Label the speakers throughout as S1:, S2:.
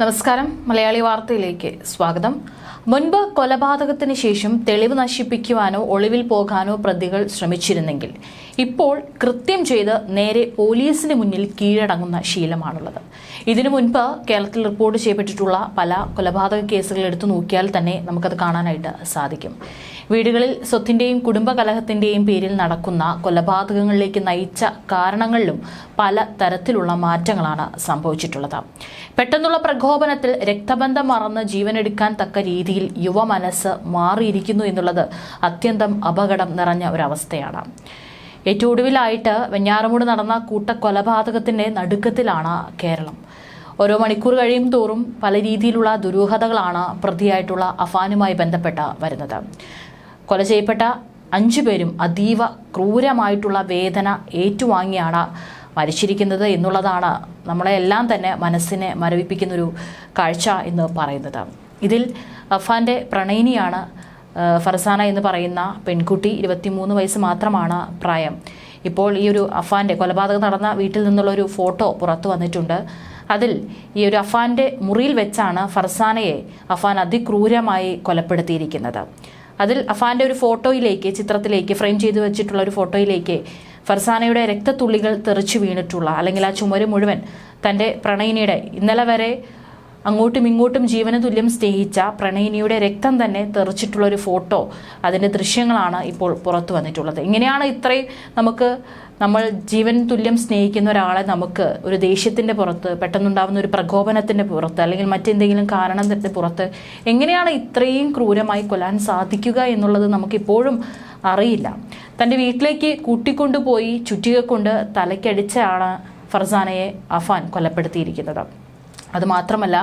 S1: നമസ്കാരം. മലയാളി വാർത്തയിലേക്ക് സ്വാഗതം. മുൻപ് കൊലപാതകത്തിന് ശേഷം തെളിവ് നശിപ്പിക്കുവാനോ ഒളിവിൽ പോകാനോ പ്രതികൾ ശ്രമിച്ചിരുന്നെങ്കിൽ ഇപ്പോൾ കൃത്യം ചെയ്ത് നേരെ പോലീസിന് മുന്നിൽ കീഴടങ്ങുന്ന ശീലമാണുള്ളത്. ഇതിനു മുൻപ് കേരളത്തിൽ റിപ്പോർട്ട് ചെയ്യപ്പെട്ടിട്ടുള്ള പല കൊലപാതക കേസുകൾ എടുത്തു നോക്കിയാൽ തന്നെ നമുക്കത് കാണാനായിട്ട് സാധിക്കും. വീടുകളിൽ സ്വത്തിന്റെയും കുടുംബ കലഹത്തിന്റെയും പേരിൽ നടക്കുന്ന കൊലപാതകങ്ങളിലേക്ക് നയിച്ച കാരണങ്ങളിലും പല തരത്തിലുള്ള മാറ്റങ്ങളാണ് സംഭവിച്ചിട്ടുള്ളത്. പെട്ടെന്നുള്ള പ്രകോപനത്തിൽ രക്തബന്ധം മറന്ന് ജീവനെടുക്കാൻ തക്ക രീതിയിൽ യുവ മനസ്സ് മാറിയിരിക്കുന്നു എന്നുള്ളത് അത്യന്തം അപകടം നിറഞ്ഞ ഒരവസ്ഥയാണ്. ഏറ്റവും ഒടുവിലായിട്ട് വെഞ്ഞാറമൂട് നടന്ന കൂട്ടക്കൊലപാതകത്തിന്റെ നടുക്കത്തിലാണ് കേരളം. ഓരോ മണിക്കൂർ കഴിയും തോറും പല രീതിയിലുള്ള ദുരൂഹതകളാണ് പ്രതിയായിട്ടുള്ള അഫാനുമായി ബന്ധപ്പെട്ട് വരുന്നത്. കൊല ചെയ്യപ്പെട്ട 5 പേരും അതീവ ക്രൂരമായിട്ടുള്ള വേദന ഏറ്റുവാങ്ങിയാണ് മരിച്ചിരിക്കുന്നത് എന്നുള്ളതാണ് നമ്മളെ എല്ലാം തന്നെ മനസ്സിനെ മരവിപ്പിക്കുന്നൊരു കാഴ്ച എന്ന് പറയുന്നത്. ഇതിൽ അഫാന്റെ പ്രണയിനിയാണ് ഫർസാന എന്ന് പറയുന്ന പെൺകുട്ടി. 23 വയസ്സ് മാത്രമാണ് പ്രായം. ഇപ്പോൾ ഈ ഒരു അഫാന്റെ കൊലപാതകം നടന്ന വീട്ടിൽ നിന്നുള്ള ഒരു ഫോട്ടോ പുറത്തു വന്നിട്ടുണ്ട്. അതിൽ ഈ ഒരു അഫാന്റെ മുറിയിൽ വെച്ചാണ് ഫർസാനയെ അഫാൻ അതിക്രൂരമായി കൊലപ്പെടുത്തിയിരിക്കുന്നത്. അതിൽ അഫാന്റെ ഒരു ഫോട്ടോയിലേക്ക്, ചിത്രത്തിലേക്ക്, ഫ്രെയിം ചെയ്തു വെച്ചിട്ടുള്ള ഒരു ഫോട്ടോയിലേക്ക് ഫർസാനയുടെ രക്തത്തുള്ളികൾ തെറിച്ചു വീണിട്ടുള്ള, അല്ലെങ്കിൽ ആ ചുമര് മുഴുവൻ തൻ്റെ പ്രണയിനിയുടെ, ഇന്നലെ വരെ അങ്ങോട്ടും ഇങ്ങോട്ടും ജീവന തുല്യം സ്നേഹിച്ച പ്രണയിനിയുടെ രക്തം തന്നെ തെറിച്ചിട്ടുള്ള ഒരു ഫോട്ടോ, അതിൻ്റെ ദൃശ്യങ്ങളാണ് ഇപ്പോൾ പുറത്തു വന്നിട്ടുള്ളത്. ഇങ്ങനെയാണ് ഇത്രയും നമ്മൾ ജീവൻ തുല്യം സ്നേഹിക്കുന്ന ഒരാളെ നമുക്ക് ഒരു ദേഷ്യത്തിൻ്റെ പുറത്ത്, പെട്ടെന്നുണ്ടാകുന്ന ഒരു പ്രകോപനത്തിൻ്റെ പുറത്ത്, അല്ലെങ്കിൽ മറ്റെന്തെങ്കിലും കാരണത്തിൻ്റെ പുറത്ത് എങ്ങനെയാണ് ഇത്രയും ക്രൂരമായി കൊല്ലാൻ സാധിക്കുക എന്നുള്ളത് നമുക്കിപ്പോഴും അറിയില്ല. തൻ്റെ വീട്ടിലേക്ക് കൂട്ടിക്കൊണ്ടുപോയി ചുറ്റിക കൊണ്ട് തലയ്ക്കടിച്ചാണ് ഫർസാനയെ അഫാൻ കൊലപ്പെടുത്തിയിരിക്കുന്നത്. അതുമാത്രമല്ല,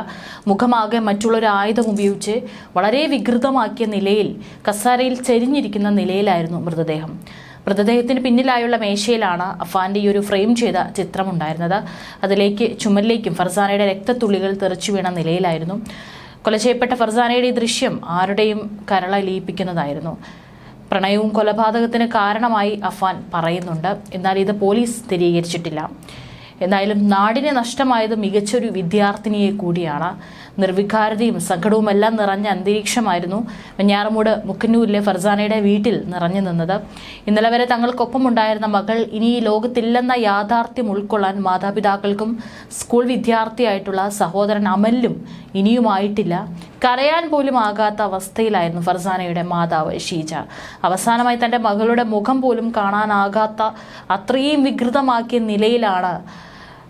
S1: മുഖമാകെ മറ്റുള്ളൊരു ആയുധം ഉപയോഗിച്ച് വളരെ വികൃതമാക്കിയ നിലയിൽ കസാരയിൽ ചെരിഞ്ഞിരിക്കുന്ന നിലയിലായിരുന്നു മൃതദേഹം. മൃതദേഹത്തിന് പിന്നിലായുള്ള മേശയിലാണ് അഫാന്റെ ഈ ഒരു ഫ്രെയിം ചെയ്ത ചിത്രമുണ്ടായിരുന്നത്. അതിലേക്ക് ചുമലിലേക്കും ഫർസാനയുടെ രക്തത്തുള്ളികൾ തെറിച്ചു വീണ നിലയിലായിരുന്നു. കൊല ചെയ്യപ്പെട്ട ഫർസാനയുടെ ഈ ദൃശ്യം ആരുടെയും കരളലിയിപ്പിക്കുന്നതായിരുന്നു. പ്രണയവും കൊലപാതകത്തിന് കാരണമായി അഫാൻ പറയുന്നുണ്ട്. എന്നാൽ ഇത് പോലീസ് സ്ഥിരീകരിച്ചിട്ടില്ല. എന്തായാലും നാടിനെ നഷ്ടമായത് മികച്ചൊരു വിദ്യാർത്ഥിനിയെ കൂടിയാണ്. നിർവികാരതയും സങ്കടവും എല്ലാം നിറഞ്ഞ അന്തരീക്ഷമായിരുന്നു വെഞ്ഞാറമൂട് മുക്കന്നൂരിലെ ഫർസാനയുടെ വീട്ടിൽ നിറഞ്ഞു നിന്നത്. ഇന്നലെ വരെ തങ്ങൾക്കൊപ്പം ഉണ്ടായിരുന്ന മകൾ ഇനി ഈ ലോകത്തില്ലെന്ന യാഥാർത്ഥ്യം ഉൾക്കൊള്ളാൻ മാതാപിതാക്കൾക്കും സ്കൂൾ വിദ്യാർത്ഥിയായിട്ടുള്ള സഹോദരൻ അമലിനും ഇനിയുമായിട്ടില്ല. കരയാൻ പോലും ആകാത്ത അവസ്ഥയിലായിരുന്നു ഫർസാനയുടെ മാതാവ് ഷീജ. അവസാനമായി തൻ്റെ മകളുടെ മുഖം പോലും കാണാനാകാത്ത അത്രയും വികൃതമാക്കിയ നിലയിലാണ്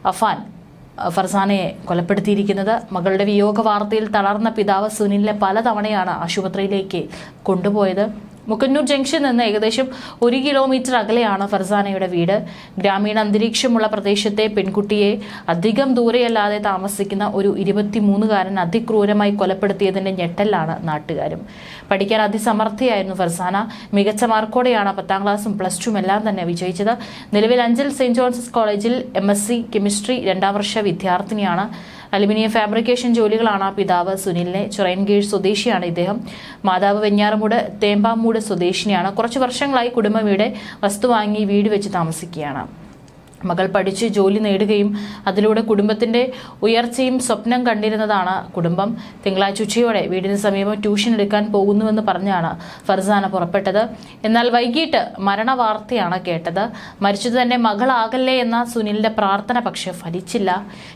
S1: അഫാൻ ഫർസാനയെ കൊലപ്പെടുത്തിയിരിക്കുന്നത്. മകളുടെ വിയോഗ വാർത്തയിൽ തളർന്ന പിതാവ് സുനിലിനെ പലതവണയാണ് ആശുപത്രിയിലേക്ക് കൊണ്ടുപോയത്. മുക്കന്നൂർ ജംഗ്ഷനിൽ നിന്ന് ഏകദേശം 1 കിലോമീറ്റർ അകലെയാണ് ഫർസാനയുടെ വീട്. ഗ്രാമീണ അന്തരീക്ഷമുള്ള പ്രദേശത്തെ പെൺകുട്ടിയെ അധികം ദൂരെയല്ലാതെ താമസിക്കുന്ന ഒരു 23-കാരൻ അതിക്രൂരമായി കൊലപ്പെടുത്തിയതിന്റെ ഞെട്ടലാണ് നാട്ടുകാരും. പഠിക്കാൻ അതിസമർത്ഥയായിരുന്നു ഫർസാന. മികച്ച മാർക്കോടെയാണ് 10ാം ക്ലാസ്സും +2 എല്ലാം തന്നെ വിജയിച്ചത്. നിലവിൽ അഞ്ചൽ സെന്റ് ജോൺസസ് കോളേജിൽ MSc കെമിസ്ട്രി 2ാം വർഷ വിദ്യാർത്ഥിനിയാണ്. അലുമിനിയം ഫാബ്രിക്കേഷൻ ജോലികളാണ് പിതാവ് സുനിലിനെ. ചിറയൻകീഴ് സ്വദേശിയാണ് ഇദ്ദേഹം. മാതാവ് വെഞ്ഞാറമൂട് തേമ്പാമൂട് സ്വദേശിനിയാണ്. കുറച്ചു വർഷങ്ങളായി കുടുംബം ഇവിടെ വസ്തു വാങ്ങി വീട് വെച്ച് താമസിക്കുകയാണ്. മകൾ പഠിച്ച് ജോലി നേടുകയും അതിലൂടെ കുടുംബത്തിന്റെ ഉയർച്ചയും സ്വപ്നം കണ്ടിരുന്നതാണ് കുടുംബം. തിങ്കളാഴ്ച ഉച്ചയോടെ വീടിന് സമീപം ട്യൂഷൻ എടുക്കാൻ പോകുന്നുവെന്ന് പറഞ്ഞാണ് ഫർസാന പുറപ്പെട്ടത്. എന്നാൽ വൈകിട്ട് മരണവാർത്തയാണ് കേട്ടത്. മരിച്ചത് തന്നെ മകളാകല്ലേ എന്ന സുനിലിന്റെ പ്രാർത്ഥന പക്ഷെ ഫലിച്ചില്ല.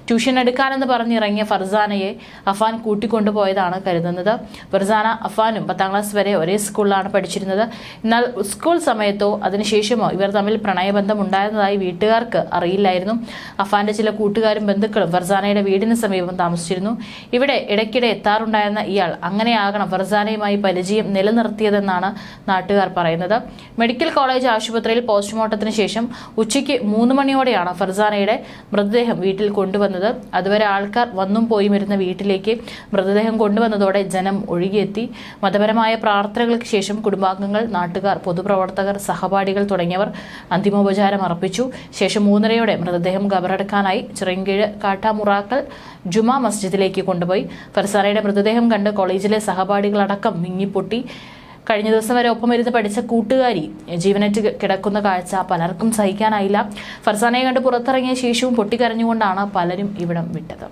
S1: ട്യൂഷൻ എടുക്കാനെന്ന് പറഞ്ഞിറങ്ങിയ ഫർസാനയെ അഫാൻ കൂട്ടിക്കൊണ്ടുപോയതാണ് കരുതുന്നത്. ഫർസാന അഫാനും 10ാം ക്ലാസ് വരെ ഒരേ സ്കൂളിലാണ് പഠിച്ചിരുന്നത്. എന്നാൽ സ്കൂൾ സമയത്തോ അതിനുശേഷമോ ഇവർ തമ്മിൽ പ്രണയബന്ധം ഉണ്ടായിരുന്നതായി വീട്ടുകാർ അറിയില്ലായിരുന്നു. അഫാന്റെ ചില കൂട്ടുകാരും ബന്ധുക്കളും ഫർസാനയുടെ വീടിന് സമീപം താമസിച്ചിരുന്നു. ഇവിടെ ഇടയ്ക്കിടെ എത്താറുണ്ടായിരുന്ന ഇയാൾ അങ്ങനെയാകണം ഫർസാനയുമായി പരിചയം നിലനിർത്തിയതെന്നാണ് നാട്ടുകാർ പറയുന്നത്. മെഡിക്കൽ കോളേജ് ആശുപത്രിയിൽ പോസ്റ്റ്മോർട്ടത്തിന് ശേഷം ഉച്ചയ്ക്ക് 3 മണിയോടെയാണ് ഫർസാനയുടെ മൃതദേഹം വീട്ടിൽ കൊണ്ടുവന്നത്. അതുവരെ ആൾക്കാർ വന്നും പോയും ഇരുന്ന വീട്ടിലേക്ക് മൃതദേഹം കൊണ്ടുവന്നതോടെ ജനം ഒഴുകിയെത്തി. മതപരമായ പ്രാർത്ഥനകൾക്ക് ശേഷം കുടുംബാംഗങ്ങൾ, നാട്ടുകാർ, പൊതുപ്രവർത്തകർ, സഹപാഠികൾ തുടങ്ങിയവർ അന്തിമോപചാരം അർപ്പിച്ചു. ശേഷം 3:30 മൃതദേഹം ഖബറടക്കാനായി ചിറയൻകീഴ് കാട്ടാമുറാക്കൽ ജുമാ മസ്ജിദിലേക്ക് കൊണ്ടുപോയി. ഫർസാനയുടെ മൃതദേഹം കണ്ട് കോളേജിലെ സഹപാഠികളടക്കം വിങ്ങിപ്പൊട്ടി. കഴിഞ്ഞ ദിവസം വരെ ഒപ്പമിരുന്ന് പഠിച്ച കൂട്ടുകാരി ജീവനറ്റ് കിടക്കുന്ന കാഴ്ച പലർക്കും സഹിക്കാനായില്ല. ഫർസാനയെ കണ്ട് പുറത്തിറങ്ങിയ ശേഷവും പൊട്ടിക്കരഞ്ഞുകൊണ്ടാണ് പലരും ഇവിടം വിട്ടത്.